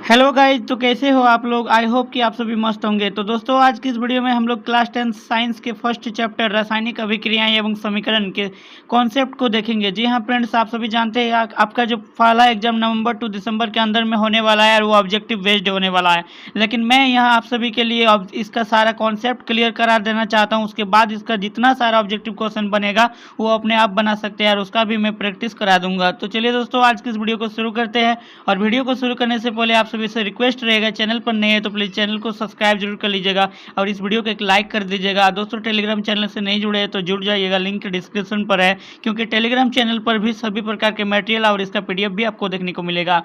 Hello guys, तो कैसे हो आप लोग। आई होप कि आप सभी मस्त होंगे। तो दोस्तों, आज की इस वीडियो में हम लोग क्लास 10 साइंस के फर्स्ट चैप्टर रासायनिक अभिक्रियाएं एवं समीकरण के कॉन्सेप्ट को देखेंगे। जी हाँ फ्रेंड्स, आप सभी जानते हैं आपका जो पहला एग्जाम नवंबर टू दिसंबर के अंदर में होने वाला है और वो ऑब्जेक्टिव बेस्ड होने वाला है। लेकिन मैं यहाँ आप सभी के लिए अब इसका सारा कॉन्सेप्ट क्लियर करा देना चाहता हूँ। उसके बाद इसका जितना सारा ऑब्जेक्टिव क्वेश्चन बनेगा वो अपने आप बना सकते हैं और उसका भी मैं प्रैक्टिस करा दूंगा। तो चलिए दोस्तों, आज की इस वीडियो को शुरू करते हैं। और वीडियो को शुरू करने से पहले आप सभी से रिक्वेस्ट रहेगा, चैनल पर नए हैं तो प्लीज़ चैनल को सब्सक्राइब जरूर कर लीजिएगा और इस वीडियो को एक लाइक कर दीजिएगा। दोस्तों, टेलीग्राम चैनल से नहीं जुड़े हैं तो जुड़ जाइएगा, लिंक डिस्क्रिप्शन पर है, क्योंकि टेलीग्राम चैनल पर भी सभी प्रकार के मटेरियल और इसका पीडीएफ भी आपको देखने को मिलेगा।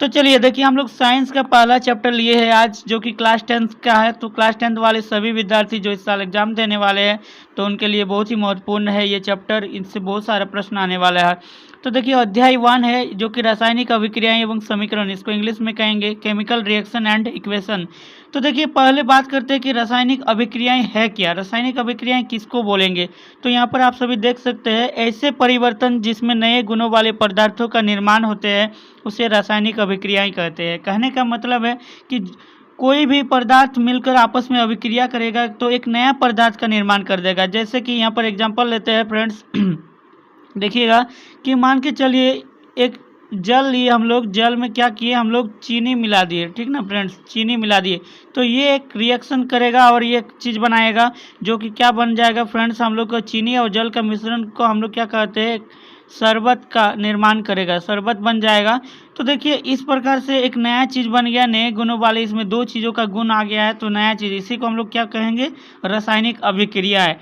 तो चलिए देखिए, हम लोग साइंस का पहला चैप्टर लिए हैं आज, जो कि क्लास 10 का है। तो क्लास 10 वाले सभी विद्यार्थी जो इस साल एग्जाम देने वाले हैं तो उनके लिए बहुत ही महत्वपूर्ण है ये चैप्टर। इनसे बहुत सारा प्रश्न आने वाला है। तो देखिए, अध्याय 1 है जो कि रासायनिक अभिक्रियाएं एवं समीकरण, इसको इंग्लिश में कहेंगे केमिकल रिएक्शन एंड इक्वेशन। तो देखिए, पहले बात करते हैं कि रासायनिक अभिक्रियाएं है क्या, रासायनिक अभिक्रियाएं किसको बोलेंगे। तो यहाँ पर आप सभी देख सकते हैं, ऐसे परिवर्तन जिसमें नए गुणों वाले पदार्थों का निर्माण होते हैं उसे रासायनिक अभिक्रियाएं कहते हैं। कहने का मतलब है कि कोई भी पदार्थ मिलकर आपस में अभिक्रिया करेगा तो एक नया पदार्थ का निर्माण कर देगा। जैसे कि यहाँ पर एग्जांपल लेते हैं फ्रेंड्स देखिएगा कि मान के चलिए एक जल लिए हम लोग, जल में क्या किए हम लोग, चीनी मिला दिए, ठीक ना फ्रेंड्स, चीनी मिला दिए तो ये एक रिएक्शन करेगा और ये एक चीज़ बनाएगा जो कि क्या बन जाएगा फ्रेंड्स, हम लोग को चीनी और जल का मिश्रण को हम लोग क्या कहते हैं, शरबत का निर्माण करेगा, शरबत बन जाएगा। तो देखिए, इस प्रकार से एक नया चीज़ बन गया, नए गुणों वाले, इसमें दो चीज़ों का गुण आ गया है तो नया चीज़, इसी को हम लोग क्या कहेंगे, रासायनिक अभिक्रिया है।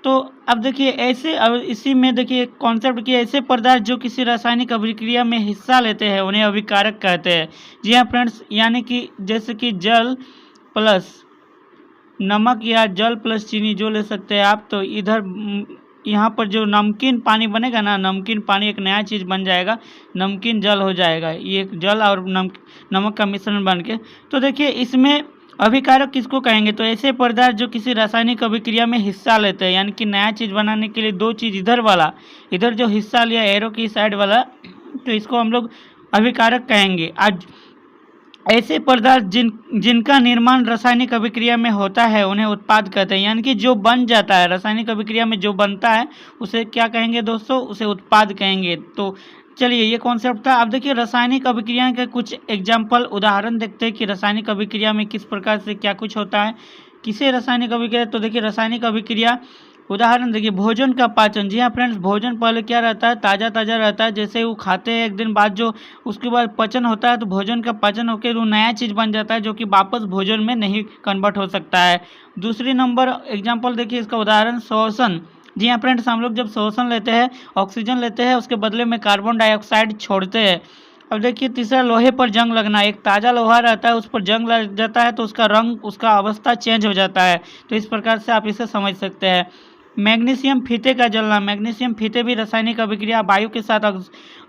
तो अब देखिए ऐसे, अब इसी में देखिए कॉन्सेप्ट की, ऐसे पदार्थ जो किसी रासायनिक अभिक्रिया में हिस्सा लेते हैं उन्हें अभिकारक कहते हैं। जी हाँ फ्रेंड्स, यानी कि जैसे कि जल प्लस नमक या जल प्लस चीनी जो ले सकते हैं आप। तो इधर यहाँ पर जो नमकीन पानी बनेगा ना, नमकीन पानी एक नया चीज़ बन जाएगा, नमकीन जल हो जाएगा, ये जल और नमक का मिश्रण बन के। तो देखिए, इसमें अभिकारक किसको कहेंगे, तो ऐसे पदार्थ जो किसी रासायनिक अभिक्रिया में हिस्सा लेते हैं, यानी कि नया चीज़ बनाने के लिए दो चीज़, इधर वाला, इधर जो हिस्सा लिया एरो की साइड वाला, तो इसको हम लोग अभिकारक कहेंगे। आज ऐसे पदार्थ जिनका निर्माण रासायनिक अभिक्रिया में होता है उन्हें उत्पाद कहते हैं, यानी कि जो बन जाता है रासायनिक अभिक्रिया में, जो बनता है उसे क्या कहेंगे दोस्तों, उसे उत्पाद कहेंगे। तो चलिए, ये कॉन्सेप्ट था। अब देखिए, रासायनिक अभिक्रिया के कुछ एग्जाम्पल, उदाहरण देखते हैं कि रासायनिक अभिक्रिया में किस प्रकार से क्या कुछ होता है, किसे रासायनिक अभिक्रिया। तो देखिए, रासायनिक अभिक्रिया उदाहरण देखिए, भोजन का पाचन। जी हाँ फ्रेंड्स, भोजन पहले क्या रहता है, ताज़ा ताज़ा रहता है, जैसे वो खाते हैं एक दिन बाद, जो उसके बाद पचन होता है तो भोजन का पाचन होकर वो नया चीज़ बन जाता है जो कि वापस भोजन में नहीं कन्वर्ट हो सकता है। दूसरी नंबर एग्जाम्पल देखिए, इसका उदाहरण श्वसन। जी हाँ फ्रेंड्स, हम लोग जब श्वसन लेते हैं, ऑक्सीजन लेते हैं, उसके बदले में कार्बन डाइऑक्साइड छोड़ते हैं। अब देखिए, तीसरा लोहे पर जंग लगना। एक ताज़ा लोहा रहता है, उस पर जंग लग जाता है तो उसका रंग, उसका अवस्था चेंज हो जाता है। तो इस प्रकार से आप इसे समझ सकते हैं। मैग्नीशियम फीते का जलना। मैग्नीशियम फीते भी रासायनिक अभिक्रिया, वायु के साथ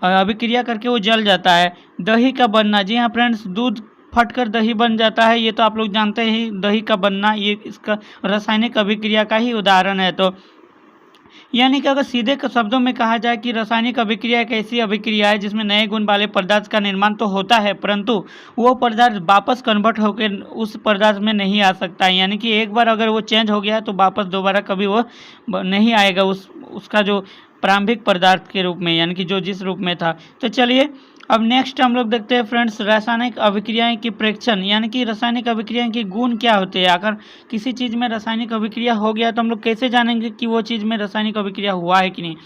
अभिक्रिया करके वो जल जाता है। दही का बनना। जी हाँ फ्रेंड्स, दूध फटकर दही बन जाता है, ये तो आप लोग जानते ही, दही का बनना ये इसका रासायनिक अभिक्रिया का ही उदाहरण है। तो यानी कि अगर सीधे शब्दों में कहा जाए कि रासायनिक अभिक्रिया एक ऐसी अभिक्रिया है जिसमें नए गुण वाले पदार्थ का निर्माण तो होता है, परंतु वो पदार्थ वापस कन्वर्ट होकर उस पदार्थ में नहीं आ सकता है। यानी कि एक बार अगर वो चेंज हो गया है तो वापस दोबारा कभी वो नहीं आएगा उसका जो प्रारंभिक पदार्थ के रूप में, यानी कि जो जिस रूप में था। तो चलिए, अब नेक्स्ट हम लोग देखते हैं फ्रेंड्स, रासायनिक अभिक्रियाएं की प्रेक्षण, यानी कि रासायनिक अभिक्रियाएं के गुण क्या होते हैं। अगर किसी चीज़ में रासायनिक अभिक्रिया हो गया तो हम लोग कैसे जानेंगे कि वो चीज़ में रासायनिक अभिक्रिया हुआ है कि नहीं।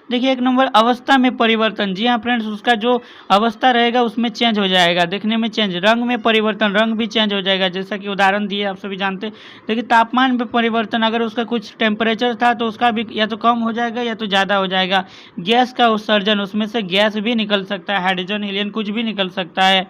देखिए, एक नंबर अवस्था में परिवर्तन। जी हाँ फ्रेंड्स, उसका जो अवस्था रहेगा उसमें चेंज हो जाएगा, देखने में चेंज। रंग में परिवर्तन, रंग भी चेंज हो जाएगा, जैसा कि उदाहरण दिए आप सभी जानते हैं। देखिए, तापमान में परिवर्तन, अगर उसका कुछ टेम्परेचर था तो उसका भी या तो कम हो जाएगा या तो ज़्यादा हो जाएगा। गैस का उत्सर्जन, उसमें से गैस भी निकल सकता है, हाइड्रोजन, हीलियम, कुछ भी निकल सकता है।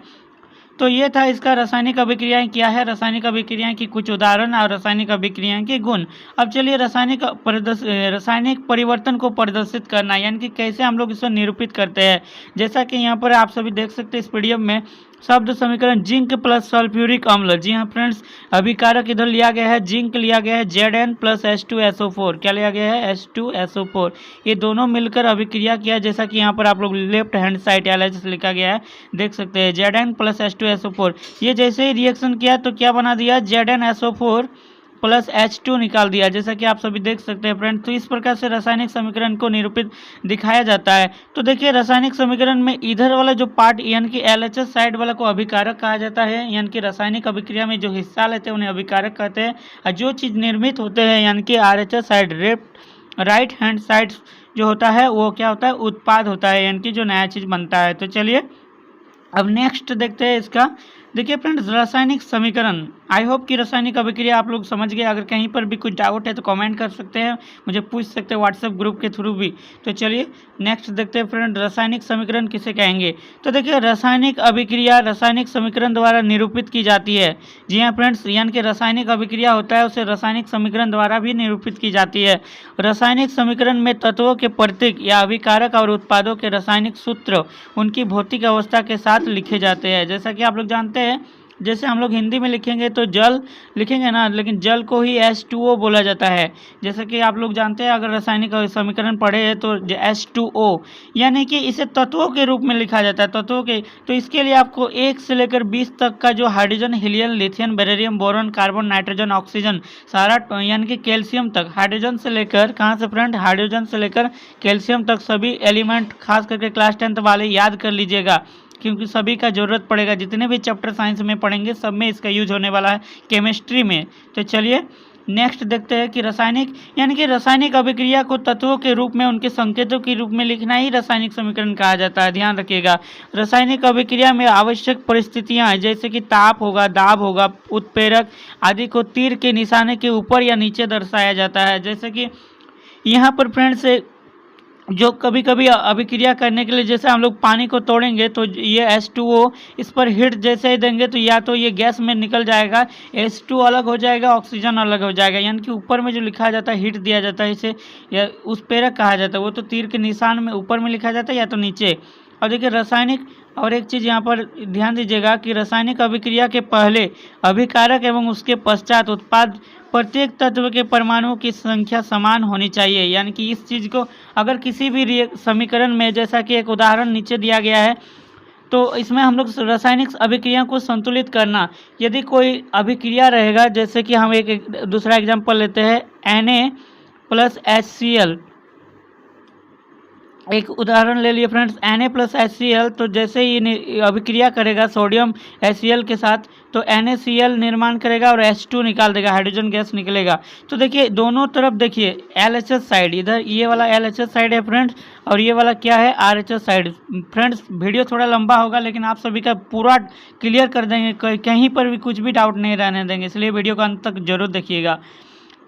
तो ये था इसका रासायनिक अभिक्रियाएं क्या है, रासायनिक अभिक्रियाएं की कुछ उदाहरण और रासायनिक अभिक्रियाएं के गुण। अब चलिए, रासायनिक परिवर्तन को प्रदर्शित करना, यानी कि कैसे हम लोग इसे निरूपित करते हैं। जैसा कि यहाँ पर आप सभी देख सकते हैं इस पीडीएफ में, शब्द समीकरण जिंक प्लस सल्फ्यूरिक अम्ल। जी हाँ फ्रेंड्स, अभिकारक इधर लिया गया है जिंक, लिया गया है Zn प्लस H2SO4। क्या लिया गया है? H2SO4। ये दोनों मिलकर अभिक्रिया किया, जैसा कि यहाँ पर आप लोग लेफ्ट हैंड साइड LHS लिखा गया है, देख सकते हैं Zn प्लस H2SO4। ये जैसे ही रिएक्शन किया तो क्या बना दिया? ZnSO4 प्लस H2 निकाल दिया, जैसा कि आप सभी देख सकते हैं फ्रेंड। तो इस प्रकार से रासायनिक समीकरण को निरूपित दिखाया जाता है। तो देखिए रासायनिक समीकरण में इधर वाला जो पार्ट यानी कि LHS साइड वाला को अभिकारक कहा जाता है, यानी कि रासायनिक अभिक्रिया में जो हिस्सा लेते हैं उन्हें अभिकारक कहते हैं। और जो चीज़ निर्मित होते हैं यानी कि RHS side right hand side जो होता है वो क्या होता है? उत्पाद होता है, यानी कि जो नया चीज़ बनता है। तो चलिए अब नेक्स्ट देखते हैं इसका। देखिए फ्रेंड्स, रासायनिक समीकरण, आई होप कि रासायनिक अभिक्रिया आप लोग समझ गए। अगर कहीं पर भी कुछ डाउट है तो कमेंट कर सकते हैं, मुझे पूछ सकते हैं व्हाट्सएप ग्रुप के थ्रू भी। तो चलिए नेक्स्ट देखते हैं फ्रेंड, रासायनिक समीकरण किसे कहेंगे। तो देखिए रासायनिक अभिक्रिया रासायनिक समीकरण द्वारा निरूपित की जाती है। जी हाँ फ्रेंड्स, यानी कि रासायनिक अभिक्रिया होता है उसे रासायनिक समीकरण द्वारा भी निरूपित की जाती है। रासायनिक समीकरण में तत्वों के प्रतीक या अभिकारक और उत्पादों के रासायनिक सूत्र उनकी भौतिक अवस्था के साथ लिखे जाते हैं। जैसा कि आप लोग जानते हैं, जैसे हम लोग हिंदी में लिखेंगे तो जल लिखेंगे ना, लेकिन जल को ही H2O बोला जाता है। जैसे कि आप लोग जानते हैं, अगर रासायनिक समीकरण पढ़े हैं तो H2O, यानी कि इसे तत्वों के रूप में लिखा जाता है, तत्वों के। तो इसके लिए आपको 1 से लेकर 20 तक का जो hydrogen, helium, lithium, beryllium, boron, carbon, nitrogen, oxygen, सारा यानी कि कैल्शियम तक, हाइड्रोजन से लेकर कहाँ से फ्रेंड? हाइड्रोजन से लेकर कैल्शियम तक सभी एलिमेंट, खास करके क्लास 10th वाले याद कर लीजिएगा, क्योंकि सभी का जरूरत पड़ेगा। जितने भी चैप्टर साइंस में पढ़ेंगे सब में इसका यूज होने वाला है, केमिस्ट्री में। तो चलिए नेक्स्ट देखते हैं कि रासायनिक यानी कि रासायनिक अभिक्रिया को तत्वों के रूप में, उनके संकेतों के रूप में लिखना ही रासायनिक समीकरण कहा जाता है। ध्यान रखिएगा, रासायनिक अभिक्रिया में आवश्यक परिस्थितियां हैं, जैसे कि ताप होगा, दाब होगा, उत्प्रेरक आदि को तीर के निशाने के ऊपर या नीचे दर्शाया जाता है। जैसे कि यहाँ पर फ्रेंड्स, जो कभी कभी अभिक्रिया करने के लिए, जैसे हम लोग पानी को तोड़ेंगे तो ये H2O इस पर हिट जैसे ही देंगे तो या तो ये गैस में निकल जाएगा, H2 अलग हो जाएगा, ऑक्सीजन अलग हो जाएगा। यानी कि ऊपर में जो लिखा जाता है हिट दिया जाता है, इसे या उस प्रेरक कहा जाता है। वो तो तीर के निशान में ऊपर में लिखा जाता है या तो नीचे। और देखिए रासायनिक, और एक चीज़ यहाँ पर ध्यान दीजिएगा कि रासायनिक अभिक्रिया के पहले अभिकारक एवं उसके पश्चात उत्पाद, प्रत्येक तत्व के परमाणुओं की संख्या समान होनी चाहिए। यानी कि इस चीज़ को अगर किसी भी समीकरण में, जैसा कि एक उदाहरण नीचे दिया गया है, तो इसमें हम लोग रासायनिक अभिक्रिया को संतुलित करना, यदि कोई अभिक्रिया रहेगा, जैसे कि हम एक दूसरा एग्जांपल लेते हैं, Na प्लस HCl, एक उदाहरण ले लिए फ्रेंड्स, Na प्लस HCl। तो जैसे ही अभिक्रिया करेगा सोडियम HCl के साथ तो NaCl निर्माण करेगा और H2 निकाल देगा, हाइड्रोजन गैस निकलेगा। तो देखिए दोनों तरफ देखिए LHS साइड, इधर ये वाला LHS साइड है फ्रेंड्स, और ये वाला क्या है? RHS side. फ्रेंड्स वीडियो थोड़ा लंबा होगा लेकिन आप सभी का पूरा क्लियर कर देंगे, कहीं पर भी कुछ भी डाउट नहीं रहने देंगे, इसलिए वीडियो को अंत तक जरूर देखिएगा।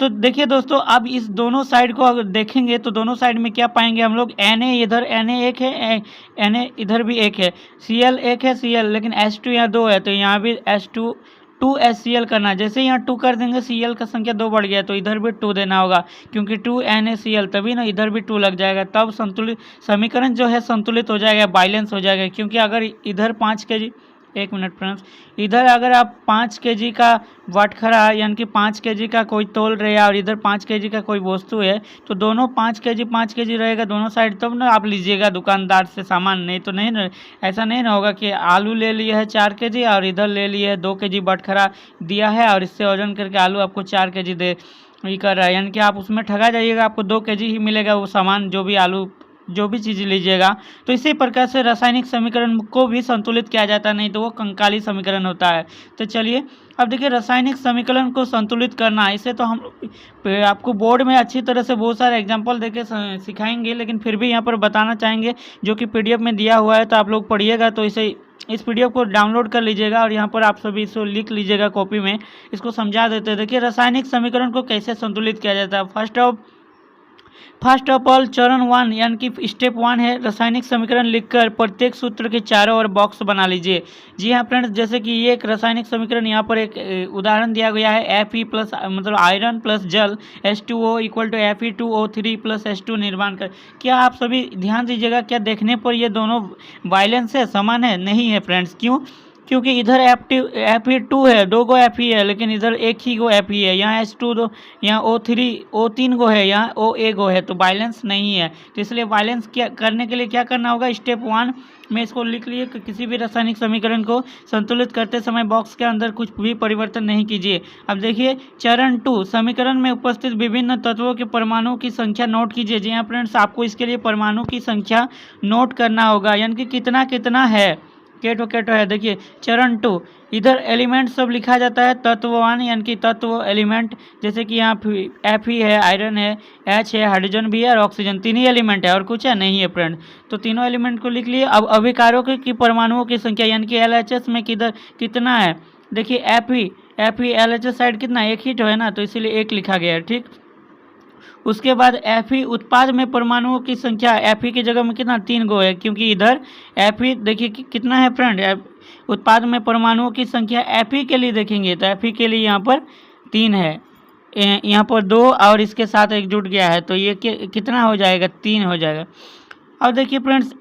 तो देखिए दोस्तों, अब इस दोनों साइड को अगर देखेंगे तो दोनों साइड में क्या पाएंगे हम लोग? Na इधर Na एक है, Na इधर भी एक है, Cl एक है Cl, लेकिन H2 यहाँ 2 है, तो यहाँ भी H2 2HCl करना। जैसे यहाँ 2 कर देंगे, Cl का संख्या 2 बढ़ गया तो इधर भी 2 देना होगा, क्योंकि 2 NaCl, तभी ना इधर भी 2 लग जाएगा, तब संतुलित समीकरण जो है संतुलित हो जाएगा, बैलेंस हो जाएगा। क्योंकि अगर इधर 5 kg, एक मिनट फ्रेंड्स, इधर अगर आप 5 kg का वाटखरा यानी कि 5 kg का कोई तोल रहे हैं और इधर 5 kg का कोई वस्तु है, तो दोनों 5 kg रहेगा दोनों साइड, तब ना आप लीजिएगा दुकानदार से सामान। नहीं तो नहीं ना, ऐसा नहीं ना होगा कि आलू ले लिए है 4 kg और इधर ले लिए है 2 kg वाटखरा दिया है और इससे वजन करके आलू आपको 4 kg दे ये कर रहा है, यानी कि आप उसमें ठगा जाइएगा, आपको 2 kg ही मिलेगा वो सामान, जो भी आलू जो भी चीज़ लीजिएगा। तो इसी प्रकार से रासायनिक समीकरण को भी संतुलित किया जाता है, नहीं तो वो कंकाली समीकरण होता है। तो चलिए अब देखिए रासायनिक समीकरण को संतुलित करना, इसे तो हम आपको बोर्ड में अच्छी तरह से बहुत सारे एग्जांपल देके सिखाएंगे, लेकिन फिर भी यहाँ पर बताना चाहेंगे, जो कि PDF में दिया हुआ है, तो आप लोग पढ़िएगा। तो इसे इस PDF को डाउनलोड कर लीजिएगा और यहाँ पर आप सभी इसको लिख लीजिएगा कॉपी में, इसको समझा देते हैं। देखिए रासायनिक समीकरण को कैसे संतुलित किया जाता है। फर्स्ट ऑफ ऑल चरण 1 यानी कि स्टेप 1 है, रासायनिक समीकरण लिखकर प्रत्येक सूत्र के चारों ओर बॉक्स बना लीजिए। जी हाँ फ्रेंड्स, जैसे कि ये एक रासायनिक समीकरण, यहाँ पर एक उदाहरण दिया गया है, Fe प्लस मतलब आयरन प्लस जल H2O equal to Fe2O3 plus H2 निर्माण कर। क्या आप सभी ध्यान दीजिएगा, क्या देखने पर ये दोनों वायलेंस है, समान है? नहीं है फ्रेंड्स। क्यों? क्योंकि इधर Fe2 है, 2 गो Fe है, लेकिन इधर एक ही गो Fe है। यहाँ H2 दो, यहाँ O3 गो है, यहाँ OA गो है, तो बैलेंस नहीं है। तो इसलिए बैलेंस क्या करने के लिए क्या करना होगा, स्टेप 1 में इसको लिख लिए कि किसी भी रासायनिक समीकरण को संतुलित करते समय बॉक्स के अंदर कुछ भी परिवर्तन नहीं कीजिए। अब देखिए चरण 2, समीकरण में उपस्थित विभिन्न तत्वों के परमाणुओं की संख्या नोट कीजिए। जी हाँ फ्रेंड्स, आपको इसके लिए परमाणु की संख्या नोट करना होगा, यानी कि कितना कितना है, केटो है। देखिए चरण 2, इधर एलिमेंट सब लिखा जाता है तत्ववान, यानी कि तत्व एलिमेंट, जैसे कि यहाँ Fe है, आयरन है, H है, हाइड्रोजन भी है और ऑक्सीजन, तीन ही एलिमेंट है और कुछ है नहीं है फ्रेंड। तो तीनों एलिमेंट को लिख लिए। अब अभिकारकों की परमाणुओं की संख्या, यानी कि LHS में किधर कितना है, देखिए Fe LHS साइड कितना, एक ही तो है ना, तो इसीलिए एक लिखा गया है, ठीक। उसके बाद Fe उत्पाद में परमाणुओं की संख्या, Fe की जगह में कितना, 3 गो है, क्योंकि इधर Fe देखिए कितना है फ्रेंड, उत्पाद में परमाणुओं की संख्या Fe के लिए देखेंगे तो Fe के लिए यहाँ पर 3 है, यहाँ पर 2 और इसके साथ एक जुड़ गया है, तो ये कितना हो जाएगा, 3 हो जाएगा। अब देखिए फ्रेंड्स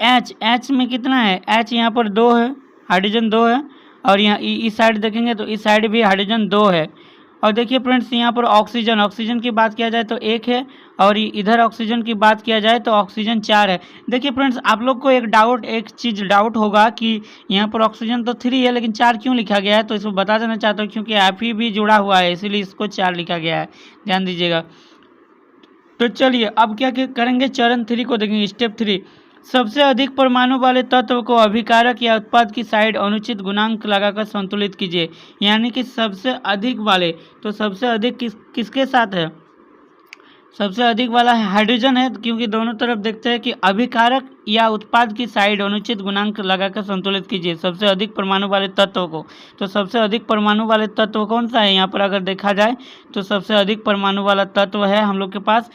H में कितना है, H यहाँ पर 2 है, हाइड्रोजन 2 है, और यहाँ इस साइड देखेंगे तो इस साइड भी हाइड्रोजन 2 है। और देखिए फ्रेंड्स यहाँ पर ऑक्सीजन की बात किया जाए तो 1 है, और इधर ऑक्सीजन की बात किया जाए तो ऑक्सीजन 4 है। देखिए फ्रेंड्स, आप लोग को एक चीज़ डाउट होगा कि यहाँ पर ऑक्सीजन तो 3 है लेकिन 4 क्यों लिखा गया है, तो इसको बता देना चाहता हूँ क्योंकि Fe भी जुड़ा हुआ है, इसीलिए इसको 4 लिखा गया है, ध्यान दीजिएगा। तो चलिए अब क्या करेंगे, चरण 3 को देखेंगे, स्टेप 3। सबसे अधिक परमाणु वाले तत्व को अभिकारक या उत्पाद की साइड अनुचित गुणांक लगाकर संतुलित कीजिए, यानी कि सबसे अधिक वाले, तो सबसे अधिक किसके साथ है, सबसे अधिक वाला हाइड्रोजन है, क्योंकि दोनों तरफ देखते हैं कि अभिकारक या उत्पाद की साइड अनुचित गुणांक लगाकर संतुलित कीजिए सबसे अधिक परमाणु वाले तत्व को। तो सबसे अधिक परमाणु वाले तत्व कौन सा है, यहाँ पर अगर देखा जाए तो सबसे अधिक परमाणु वाला तत्व है हम लोग के पास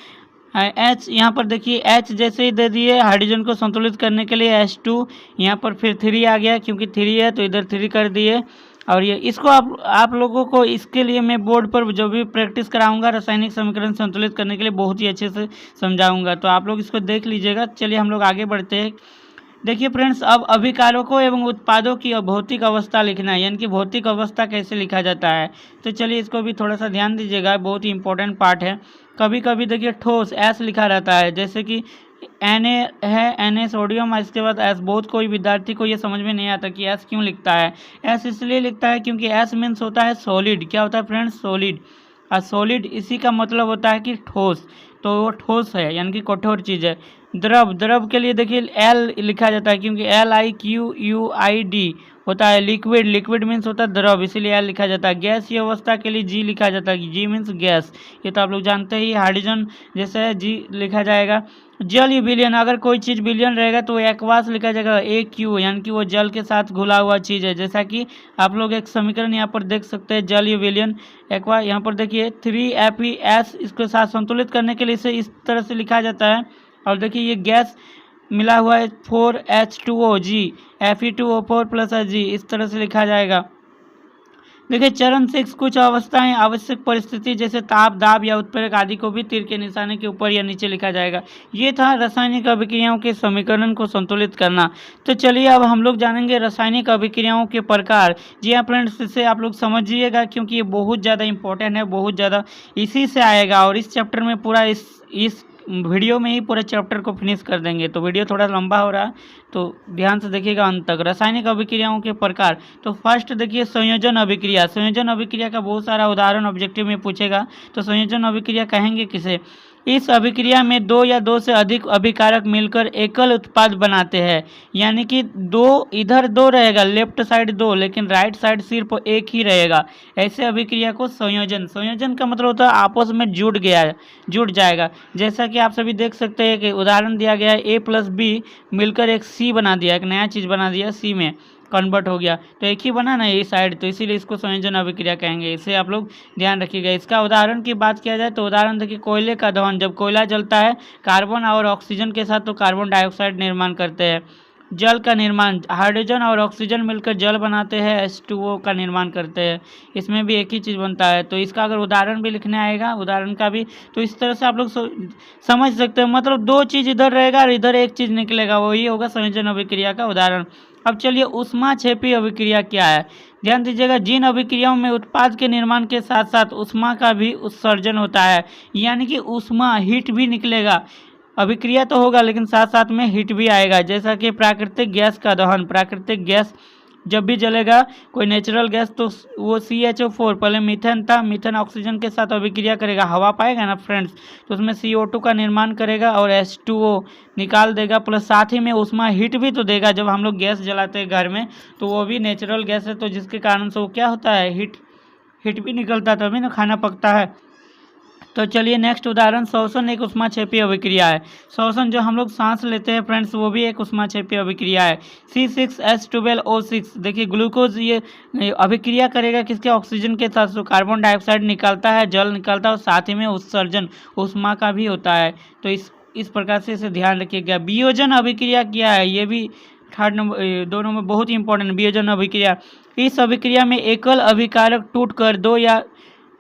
H। यहाँ पर देखिए H जैसे ही दे दिए हाइड्रोजन को संतुलित करने के लिए H2, यहाँ पर फिर 3 आ गया, क्योंकि 3 है तो इधर 3 कर दिए। और ये इसको आप लोगों को इसके लिए मैं बोर्ड पर जो भी प्रैक्टिस कराऊंगा रासायनिक समीकरण संतुलित करने के लिए बहुत ही अच्छे से समझाऊंगा, तो आप लोग इसको देख लीजिएगा। चलिए हम लोग आगे बढ़ते हैं। देखिए फ्रेंड्स, अब अभिकारकों एवं उत्पादों की भौतिक अवस्था लिखना है, यानी कि भौतिक अवस्था कैसे लिखा जाता है, तो चलिए इसको भी थोड़ा सा ध्यान दीजिएगा, बहुत ही इंपॉर्टेंट पार्ट है। कभी कभी देखिए ठोस S लिखा रहता है, जैसे कि Na है, Na सोडियम, इसके बाद S। बहुत कोई विद्यार्थी को ये समझ में नहीं आता कि S क्यों लिखता है। S इसलिए लिखता है क्योंकि S मीन्स होता है सॉलिड। क्या होता है फ्रेंड्स, सॉलिड। और सॉलिड इसी का मतलब होता है कि ठोस, तो वो ठोस है यानी कि कठोर चीज़ है। द्रव के लिए देखिए L लिखा जाता है, क्योंकि LIQUID होता है लिक्विड मीन्स होता है द्रव, इसीलिए L लिखा जाता है। गैसीय अवस्था के लिए G लिखा जाता है, G मीन्स गैस, ये तो आप लोग जानते ही। हाइड्रोजन जैसे है G लिखा जाएगा। जल विलयन, अगर कोई चीज़ विलयन रहेगा तो एक्वास लिखा जाएगा AQ, यानी कि वो जल के साथ घुला हुआ चीज़ है। जैसा कि आप लोग एक समीकरण यहाँ पर देख सकते हैं, जल विलयन एक्वा, यहाँ पर देखिए 3FeS, इसके साथ संतुलित करने के लिए इसे इस तरह से लिखा जाता है। और देखिए ये गैस मिला हुआ है 4H2OG, Fe2O4 प्लस G, इस तरह से लिखा जाएगा। देखिए चरण 6, कुछ अवस्थाएं आवश्यक परिस्थिति जैसे ताप, दाब या उत्प्रेरक आदि को भी तीर के निशाने के ऊपर या नीचे लिखा जाएगा। ये था रासायनिक अभिक्रियाओं के समीकरण को संतुलित करना। तो चलिए अब हम लोग जानेंगे रासायनिक अभिक्रियाओं के प्रकार। जी हाँ फ्रेंड्स, इसे आप लोग समझिएगा क्योंकि ये बहुत ज़्यादा इंपॉर्टेंट है, बहुत ज़्यादा इसी से आएगा, और इस चैप्टर में पूरा इस वीडियो में ही पूरे चैप्टर को फिनिश कर देंगे। तो वीडियो थोड़ा लंबा हो रहा है तो ध्यान से देखिएगा अंत तक। रासायनिक अभिक्रियाओं के प्रकार, तो फर्स्ट देखिए संयोजन अभिक्रिया। संयोजन अभिक्रिया का बहुत सारा उदाहरण ऑब्जेक्टिव में पूछेगा, तो संयोजन अभिक्रिया कहेंगे किसे, इस अभिक्रिया में 2 या 2 से अधिक अभिकारक मिलकर एकल उत्पाद बनाते हैं, यानी कि इधर 2 रहेगा, लेफ्ट साइड 2, लेकिन राइट साइड सिर्फ 1 ही रहेगा। ऐसे अभिक्रिया को संयोजन का मतलब होता है आपस में जुड़ जाएगा। जैसा कि आप सभी देख सकते हैं कि उदाहरण दिया गया है, A+B मिलकर एक C बना दिया, एक नया चीज़ बना दिया, C में कन्वर्ट हो गया, तो एक ही बना ना ये साइड, तो इसीलिए इसको संयोजन अभिक्रिया कहेंगे। इसे आप लोग ध्यान रखिएगा। इसका उदाहरण की बात किया जाए तो उदाहरण देखिए कोयले का दहन, जब कोयला जलता है कार्बन और ऑक्सीजन के साथ तो कार्बन डाइऑक्साइड निर्माण करते हैं। जल का निर्माण, हाइड्रोजन और ऑक्सीजन मिलकर जल बनाते हैं, H2O का निर्माण करते हैं, इसमें भी एक ही चीज़ बनता है। तो इसका अगर उदाहरण भी लिखने आएगा, उदाहरण का भी, तो इस तरह से आप लोग समझ सकते हैं। मतलब 2 चीज़ इधर रहेगा और इधर एक चीज़ निकलेगा, वही होगा संयोजन अभिक्रिया का उदाहरण। अब चलिए ऊष्माक्षेपी अभिक्रिया क्या है। ध्यान दीजिएगा, जिन अभिक्रियाओं में उत्पाद के निर्माण के साथ साथ ऊष्मा का भी उत्सर्जन होता है, यानी कि ऊष्मा हीट भी निकलेगा। अभिक्रिया तो होगा लेकिन साथ साथ में हीट भी आएगा, जैसा कि प्राकृतिक गैस का दहन। प्राकृतिक गैस जब भी जलेगा कोई नेचुरल गैस तो वो CH4, पहले मीथेन था, मीथेन ऑक्सीजन के साथ अभिक्रिया करेगा, हवा पाएगा ना फ्रेंड्स, तो उसमें CO2 का निर्माण करेगा और H2O निकाल देगा, प्लस साथ ही में ऊष्मा हीट भी तो देगा। जब हम लोग गैस जलाते हैं घर में तो वो भी नेचुरल गैस है, तो जिसके कारण से वो क्या होता है, हीट भी निकलता है, तभी ना खाना पकता है। तो चलिए नेक्स्ट उदाहरण, श्वसन एक ऊष्माक्षेपी अभिक्रिया है। श्वसन जो हम लोग सांस लेते हैं फ्रेंड्स, वो भी एक ऊष्माक्षेपी अभिक्रिया है। C6H12O6, देखिए ग्लूकोज ये अभिक्रिया करेगा किसके, ऑक्सीजन के साथ, तो कार्बन डाइऑक्साइड निकलता है, जल निकलता है और साथ ही में उत्सर्जन ऊष्मा का भी होता है। तो इस प्रकार से इसे ध्यान रखिएगा। वियोजन अभिक्रिया क्या है, ये भी थर्ड नंबर, दोनों में बहुत ही इंपॉर्टेंट। वियोजन अभिक्रिया, इस अभिक्रिया में एकल अभिकारक टूटकर दो या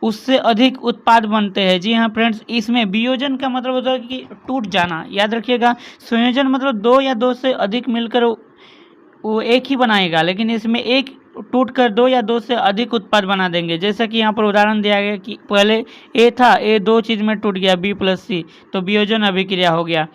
उससे अधिक उत्पाद बनते हैं। जी हाँ फ्रेंड्स, इसमें वियोजन का मतलब होता है कि टूट जाना, याद रखिएगा। संयोजन मतलब दो या दो से अधिक मिलकर वो एक ही बनाएगा, लेकिन इसमें एक टूट कर दो या दो से अधिक उत्पाद बना देंगे। जैसा कि यहाँ पर उदाहरण दिया गया कि पहले ए था, ए दो चीज़ में टूट गया, B+C, तो वियोजन अभिक्रिया हो गया।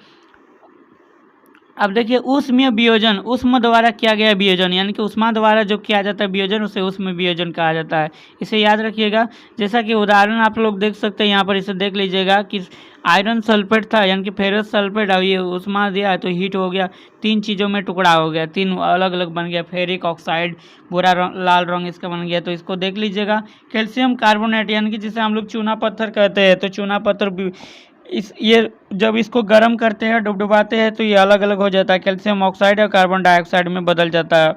अब देखिए ऊष्मीय वियोजन, ऊष्मा द्वारा किया गया वियोजन, यानी कि ऊष्मा द्वारा जो किया जाता है वियोजन, उसे ऊष्मीय वियोजन कहा जाता है। इसे याद रखिएगा। जैसा कि उदाहरण आप लोग देख सकते हैं यहाँ पर, इसे देख लीजिएगा कि आयरन सल्फेट था, यानी कि फेरस सल्फेट, अब ये ऊष्मा दिया तो हीट हो गया, तीन चीज़ों में टुकड़ा हो गया, तीन अलग अलग बन गया। फेरिक ऑक्साइड, भूरा लाल रंग इसका बन गया, तो इसको देख लीजिएगा। कैल्शियम कार्बोनेट, यानी कि जिसे हम लोग चूना पत्थर कहते हैं, तो चूना पत्थर ये जब इसको गर्म करते हैं, डुबडुबाते हैं, तो ये अलग अलग हो जाता है, कैल्शियम ऑक्साइड और कार्बन डाइऑक्साइड में बदल जाता है।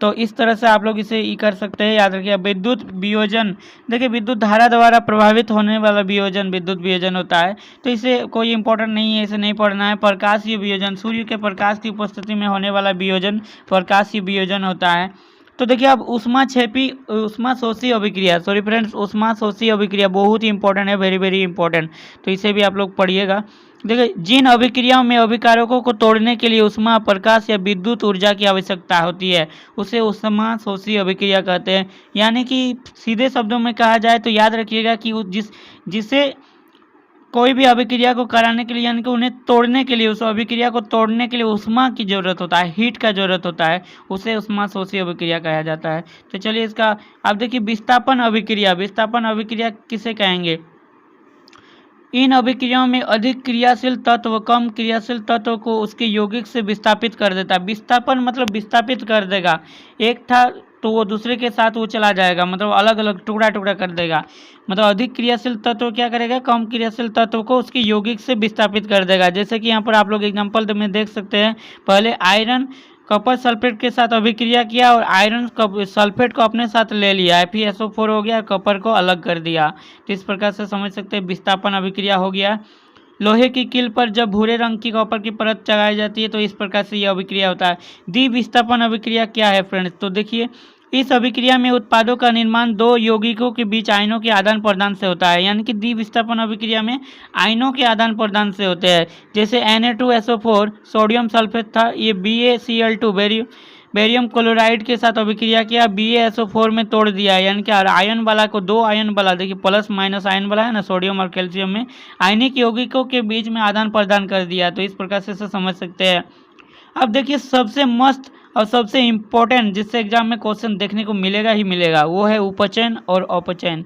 तो इस तरह से आप लोग इसे कर सकते हैं, याद रखिए। विद्युत वियोजन, देखिए विद्युत धारा द्वारा प्रभावित होने वाला वियोजन विद्युत वियोजन होता है, तो इसे कोई इंपॉर्टेंट नहीं है, इसे नहीं पढ़ना है। प्रकाशीय वियोजन, सूर्य के प्रकाश की उपस्थिति में होने वाला वियोजन प्रकाशीय वियोजन होता है। तो देखिए अब ऊष्मा शोषी अभिक्रिया, सॉरी फ्रेंड्स, ऊष्मा शोषी अभिक्रिया बहुत ही इंपॉर्टेंट है, वेरी वेरी इंपॉर्टेंट, तो इसे भी आप लोग पढ़िएगा। देखिए जिन अभिक्रियाओं में अभिकारकों को तोड़ने के लिए ऊष्मा, प्रकाश या विद्युत ऊर्जा की आवश्यकता होती है, उसे ऊष्मा शोषी अभिक्रिया कहते हैं। यानी कि सीधे शब्दों में कहा जाए तो याद रखिएगा कि जिसे कोई भी अभिक्रिया को कराने के लिए, यानी कि उन्हें तोड़ने के लिए, उस अभिक्रिया को तोड़ने के लिए ऊष्मा की जरूरत होता है, हीट का जरूरत होता है, उसे ऊष्मा शोषी अभिक्रिया कहा जाता है। तो चलिए इसका अब देखिए विस्थापन अभिक्रिया। विस्थापन अभिक्रिया किसे कहेंगे, इन अभिक्रियाओं में अधिक क्रियाशील तत्व कम क्रियाशील तत्व को उसके यौगिक से विस्थापित कर देता है। विस्थापन मतलब विस्थापित कर देगा, एक था तो वो दूसरे के साथ वो चला जाएगा, मतलब अलग अलग टुकड़ा टुकड़ा कर देगा। मतलब अधिक क्रियाशील तत्व क्या करेगा, कम क्रियाशील तत्व को उसके यौगिक से विस्थापित कर देगा। जैसे कि यहाँ पर आप लोग एग्जाम्पल में देख सकते हैं, पहले आयरन कॉपर सल्फेट के साथ अभिक्रिया किया और आयरन सल्फेट को अपने साथ ले लिया, FeSO4 हो गया, कॉपर को अलग कर दिया। तो इस प्रकार से समझ सकते हैं विस्थापन अभिक्रिया हो गया। लोहे की कील पर जब भूरे रंग की कॉपर की परत चढ़ाई जाती है तो इस प्रकार से यह अभिक्रिया होता है। द्विविस्थापन अभिक्रिया क्या है फ्रेंड्स, तो देखिए इस अभिक्रिया में उत्पादों का निर्माण दो यौगिकों के बीच आयनों के आदान प्रदान से होता है। यानी कि द्विविस्थापन अभिक्रिया में आयनों के आदान प्रदान से होते हैं। जैसे Na2SO4 सोडियम सल्फेट था, ये BaCl2 बेरियम क्लोराइड के साथ अभिक्रिया किया, BaSO4 में तोड़ दिया, यानी कि आयन वाला को दो आयन वाला, देखिए प्लस माइनस आयन वाला है ना, सोडियम और कैल्शियम में आयनिक यौगिकों के बीच में आदान प्रदान कर दिया। तो इस प्रकार से समझ सकते हैं। अब देखिए सबसे मस्त और सबसे इम्पोर्टेंट जिससे एग्जाम में क्वेश्चन देखने को मिलेगा ही मिलेगा, वो है उपचयन और अपचयन,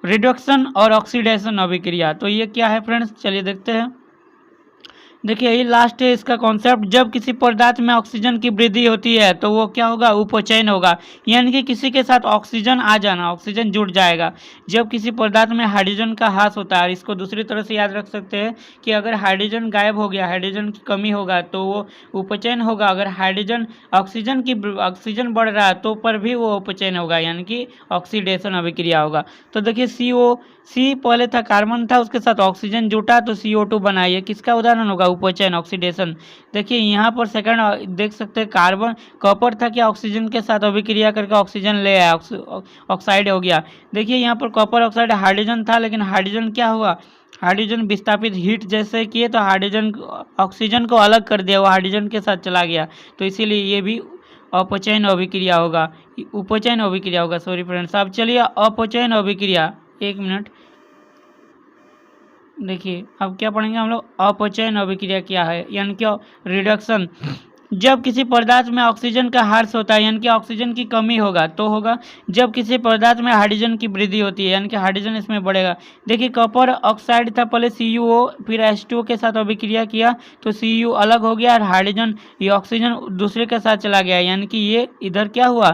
रिडक्शन और ऑक्सीडेशन अभिक्रिया। तो ये क्या है फ्रेंड्स, चलिए देखते हैं। देखिए यही लास्ट है इसका कॉन्सेप्ट। जब किसी पदार्थ में ऑक्सीजन की वृद्धि होती है तो वो क्या होगा, उपचयन होगा, यानी कि किसी के साथ ऑक्सीजन आ जाना, ऑक्सीजन जुड़ जाएगा। जब किसी पदार्थ में हाइड्रोजन का ह्रास होता है, इसको दूसरी तरह से याद रख सकते हैं कि अगर हाइड्रोजन गायब हो गया, हाइड्रोजन की कमी होगा तो वो उपचयन होगा। अगर ऑक्सीजन बढ़ रहा है तो पर भी वो उपचयन होगा, यानी कि ऑक्सीडेशन अभिक्रिया होगा। तो देखिए C पहले था, कार्बन था, उसके साथ ऑक्सीजन जुटा तो CO2 बना, ये किसका उदाहरण होगा, उपचयन ऑक्सीडेशन। देखिए यहाँ पर सेकंड देख सकते हैं, कॉपर था क्या, ऑक्सीजन के साथ अभिक्रिया करके ऑक्सीजन ले आया, ऑक्साइड हो गया। देखिए यहाँ पर कॉपर ऑक्साइड हाइड्रोजन था, लेकिन हाइड्रोजन क्या हुआ, हाइड्रोजन विस्थापित हीट जैसे किए तो हाइड्रोजन ऑक्सीजन को अलग कर दिया, वो हाइड्रोजन के साथ चला गया, तो इसीलिए ये भी अपचयन अभिक्रिया होगा, उपचयन अभिक्रिया होगा, सॉरी फ्रेंड्स। अब चलिए अपचयन अभिक्रिया, एक मिनट, देखिए अब क्या पढ़ेंगे हम लोग, अपचयन अभिक्रिया क्या है, यानी कि रिडक्शन। जब किसी पदार्थ में ऑक्सीजन का ह्रास होता है यानी कि ऑक्सीजन की कमी होगा तो होगा जब किसी पदार्थ में हाइड्रोजन की वृद्धि होती है यानी कि हाइड्रोजन इसमें बढ़ेगा। देखिए कॉपर ऑक्साइड था, पहले CuO फिर H2O के साथ अभिक्रिया किया तो Cu अलग हो गया और हाइड्रोजन ये ऑक्सीजन दूसरे के साथ चला गया, यानी कि ये इधर क्या हुआ,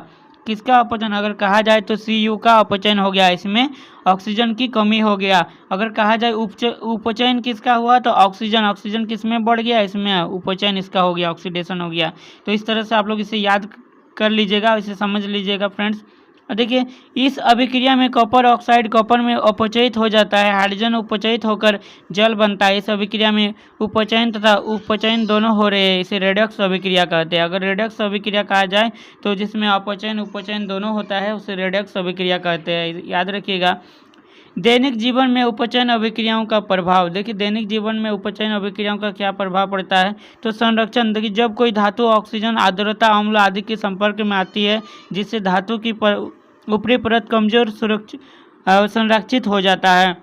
किसका अपचयन, अगर कहा जाए तो Cu का अपचयन हो गया, इसमें ऑक्सीजन की कमी हो गया। अगर कहा जाए उपचयन किसका हुआ तो ऑक्सीजन किस में बढ़ गया, इसमें उपचयन इसका हो गया, ऑक्सीडेशन हो गया। तो इस तरह से आप लोग इसे याद कर लीजिएगा, इसे समझ लीजिएगा फ्रेंड्स। और देखिए इस अभिक्रिया में कॉपर ऑक्साइड कॉपर में अपचयित हो जाता है, हाइड्रोजन उपचयित होकर जल बनता है। इस अभिक्रिया में उपचयन तथा उपचयन दोनों हो रहे हैं, इसे रेडक्स अभिक्रिया कहते हैं। अगर रेडक्स अभिक्रिया कहा जाए तो जिसमें अपचयन उपचयन दोनों होता है उसे रेडक्स अभिक्रिया कहते हैं, याद रखिएगा। दैनिक जीवन में उपचयन अभिक्रियाओं का प्रभाव, देखिए दैनिक जीवन में उपचयन अभिक्रियाओं का क्या प्रभाव पड़ता है तो संरक्षण, देखिए जब कोई धातु ऑक्सीजन आर्द्रता अम्ल आदि के संपर्क में आती है जिससे धातु की ऊपरी परत कमजोर संरक्षित हो जाता है।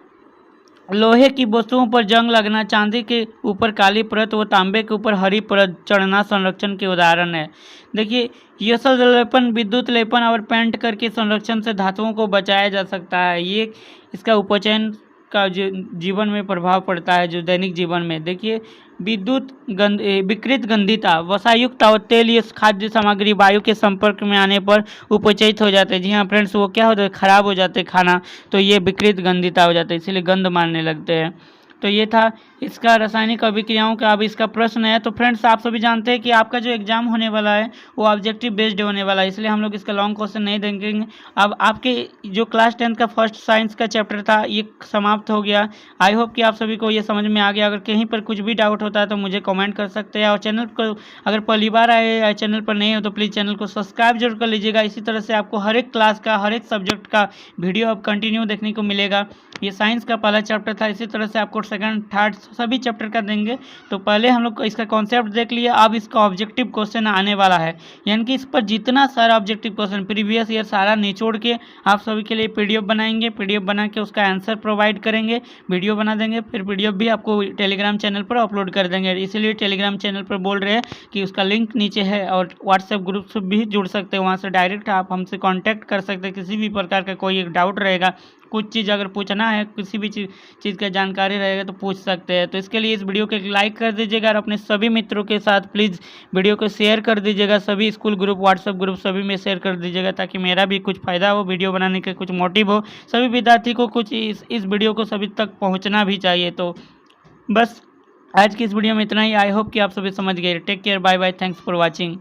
लोहे की वस्तुओं पर जंग लगना, चांदी के ऊपर काली परत व तांबे के ऊपर हरी परत चढ़ना संरक्षण के उदाहरण है। देखिए यशल लेपन, विद्युत लेपन और पेंट करके संरक्षण से धातुओं को बचाया जा सकता है। ये इसका उपचयन का जो जीवन में प्रभाव पड़ता है, जो दैनिक जीवन में। देखिए विकृत गंधिता, वसायुक्त और तेलीय खाद्य सामग्री वायु के संपर्क में आने पर उपचयित हो जाते हैं। जी हाँ फ्रेंड्स, वो क्या होता है, खराब हो जाते हैं खाना, तो ये विकृत गंधिता हो जाता है, इसीलिए गंध मारने लगते हैं। तो ये था इसका रासायनिक अभिक्रियाओं का। अब इसका प्रश्न है, तो फ्रेंड्स आप सभी जानते हैं कि आपका जो एग्जाम होने वाला है वो ऑब्जेक्टिव बेस्ड होने वाला है, इसलिए हम लोग इसका लॉन्ग क्वेश्चन नहीं देंगे। अब आपके जो क्लास 10 का फर्स्ट साइंस का चैप्टर था ये समाप्त हो गया। आई होप कि आप सभी को ये समझ में आ गया। अगर कहीं पर कुछ भी डाउट होता है तो मुझे कमेंट कर सकते हैं, और चैनल को अगर पहली बार आए या चैनल पर नहीं हो तो प्लीज़ चैनल को सब्सक्राइब जरूर कर लीजिएगा। इसी तरह से आपको हर एक क्लास का हर एक सब्जेक्ट का वीडियो अब कंटिन्यू देखने को मिलेगा। ये साइंस का पहला चैप्टर था, इसी तरह से आपको सेकंड थर्ड सभी चैप्टर का देंगे। तो पहले हम लोग इसका कॉन्सेप्ट देख लिया, अब इसका ऑब्जेक्टिव क्वेश्चन आने वाला है, यानी कि इस पर जितना सारा ऑब्जेक्टिव क्वेश्चन प्रीवियस ईयर सारा निचोड़ के आप सभी के लिए PDF बनाएंगे, PDF बना के उसका आंसर प्रोवाइड करेंगे, वीडियो बना देंगे, फिर PDF भी आपको टेलीग्राम चैनल पर अपलोड कर देंगे। इसीलिए टेलीग्राम चैनल पर बोल रहे हैं कि उसका लिंक नीचे है, और व्हाट्सएप ग्रुप से भी जुड़ सकते हैं, वहाँ से डायरेक्ट आप हमसे कॉन्टैक्ट कर सकते हैं। किसी भी प्रकार का कोई एक डाउट रहेगा, कुछ चीज़ अगर पूछना है, किसी भी चीज़ का जानकारी रहेगा तो पूछ सकते हैं। तो इसके लिए इस वीडियो को एक लाइक कर दीजिएगा और अपने सभी मित्रों के साथ प्लीज़ वीडियो को शेयर कर दीजिएगा। सभी स्कूल ग्रुप, व्हाट्सएप ग्रुप सभी में शेयर कर दीजिएगा, ताकि मेरा भी कुछ फ़ायदा हो, वीडियो बनाने का कुछ मोटिव हो। सभी विद्यार्थी को कुछ इस वीडियो को सभी तक पहुँचना भी चाहिए। तो बस आज की इस वीडियो में इतना ही। आई होप कि आप सभी समझ गए। Take care, bye bye, thanks for watching.